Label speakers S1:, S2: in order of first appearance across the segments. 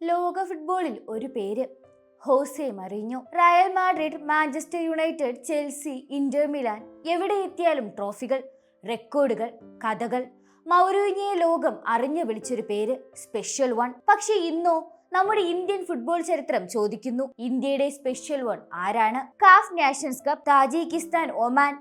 S1: ലോക ഫുട്ബോളിൽ ഒരു പേര് ഹോസെ മറിഞ്ഞു. Real Madrid, Manchester United, Chelsea, Inter Milan, എവിടെ എത്തിയാലും ട്രോഫികൾ, റെക്കോർഡുകൾ, കഥകൾ. മൗറീഞ്ഞയെ ലോകം അറിഞ്ഞു വിളിച്ചൊരു പേര്, സ്പെഷ്യൽ വൺ. പക്ഷെ ഇന്നോ നമ്മുടെ ഇന്ത്യൻ ഫുട്ബോൾ ചരിത്രം ചോദിക്കുന്നു, ഇന്ത്യയുടെ സ്പെഷ്യൽ വൺ ആരാണ്? Calf nations cup, Tajikistan, Oman,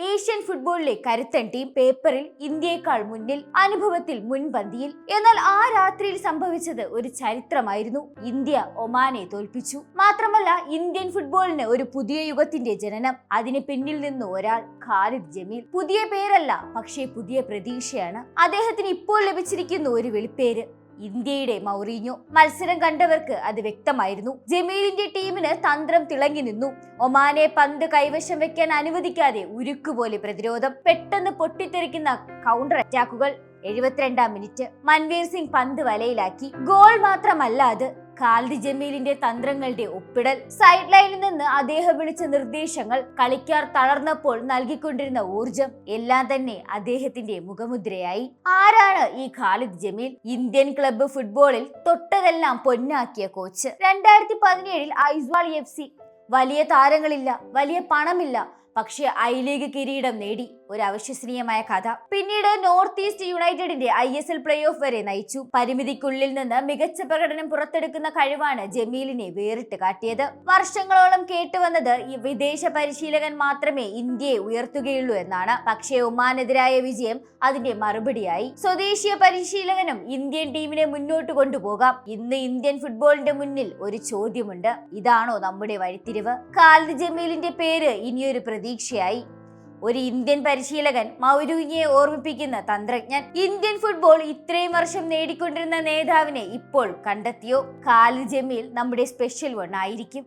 S1: Asian ഫുട്ബോളിലെ കരുത്തൻ ടീം, പേപ്പറിൽ ഇന്ത്യയെക്കാൾ മുന്നിൽ, അനുഭവത്തിൽ മുൻപന്തിയിൽ. എന്നാൽ ആ രാത്രിയിൽ സംഭവിച്ചത് ഒരു ചരിത്രമായിരുന്നു. ഇന്ത്യ ഒമാനെ തോൽപ്പിച്ചു. മാത്രമല്ല, ഇന്ത്യൻ ഫുട്ബോളിന് ഒരു പുതിയ യുഗത്തിന്റെ ജനനം. അതിന് പിന്നിൽ നിന്ന് ഒരാൾ, ഖാലിദ് ജമീൽ. പുതിയ പേരല്ല, പക്ഷേ പുതിയ പ്രതീക്ഷയാണ്. അദ്ദേഹത്തിന് ഇപ്പോൾ ലഭിച്ചിരിക്കുന്ന ഒരു വിളിപ്പേര്, ഇന്ത്യയുടെ മൗറീഞ്ഞോ. മത്സരം കണ്ടവർക്ക് അത് വ്യക്തമായിരുന്നു. ജമീലിന്റെ ടീമിന് തന്ത്രം തിളങ്ങി നിന്നു. ഒമാനെ പന്ത് കൈവശം വെക്കാൻ അനുവദിക്കാതെ ഉരുക്കുപോലെ പ്രതിരോധം. പെട്ടെന്ന് പൊട്ടിത്തെറിക്കുന്ന കൗണ്ടർ അറ്റാക്കുകൾ. 72-ാം മിനിറ്റ് മൻവീർ സിംഗ് പന്ത് വലയിലാക്കി. ഗോൾ മാത്രമല്ല അത്, ഖാലിദ് ജമീലിന്റെ തന്ത്രങ്ങളുടെ ഒപ്പിടൽ. സൈഡ് ലൈനിൽ നിന്ന് അദ്ദേഹം വിളിച്ച നിർദ്ദേശങ്ങൾ, കളിക്കാർ തളർന്നപ്പോൾ നൽകിക്കൊണ്ടിരുന്ന ഊർജം, എല്ലാം തന്നെ അദ്ദേഹത്തിന്റെ മുഖമുദ്രയായി. ആരാണ് ഈ ഖാലിദ് ജമീൽ? ഇന്ത്യൻ ക്ലബ്ബ് ഫുട്ബോളിൽ തൊട്ടതെല്ലാം പൊന്നാക്കിയ കോച്ച്. 2017 ഐസ്വാൾ FC. വലിയ താരങ്ങളില്ല, വലിയ പണമില്ല, പക്ഷേ ഐ ലീഗ് കിരീടം നേടി. ഒരു അവിശ്വസനീയമായ കഥ. പിന്നീട് നോർത്ത് ഈസ്റ്റ് യുണൈറ്റഡിന്റെ ISL പ്ലേ ഓഫ് വരെ നയിച്ചു. പരിമിതിക്കുള്ളിൽ നിന്ന് മികച്ച പ്രകടനം പുറത്തെടുക്കുന്ന കഴിവാണ് ജമീലിനെ വേറിട്ട് കാട്ടിയത്. വർഷങ്ങളോളം കേട്ടുവന്നത് ഈ വിദേശ പരിശീലകൻ മാത്രമേ ഇന്ത്യയെ ഉയർത്തുകയുള്ളൂ എന്നാണ്. പക്ഷേ ഒമാനെതിരായ വിജയം അതിന്റെ മറുപടിയായി. സ്വദേശീയ പരിശീലകനും ഇന്ത്യൻ ടീമിനെ മുന്നോട്ട് കൊണ്ടുപോകാം. ഇന്ന് ഇന്ത്യൻ ഫുട്ബോളിന്റെ മുന്നിൽ ഒരു ചോദ്യമുണ്ട്, ഇതാണോ നമ്മുടെ വഴിത്തിരിവ്? ഖാലിദ് ജമീലിന്റെ പേര് ഇനിയൊരു പ്രതീക്ഷയായി. ഒരു ഇന്ത്യൻ പരിശീലകൻ, മൗറീഞ്ഞയെ ഓർമ്മിപ്പിക്കുന്ന തന്ത്രജ്ഞൻ. ഇന്ത്യൻ ഫുട്ബോൾ ഇത്രയും വർഷം നേടിക്കൊണ്ടിരുന്ന നേതാവിനെ ഇപ്പോൾ കണ്ടെത്തിയോ? ഖാലിദ് ജമീൽ നമ്മുടെ സ്പെഷ്യൽ വൺ ആയിരിക്കും.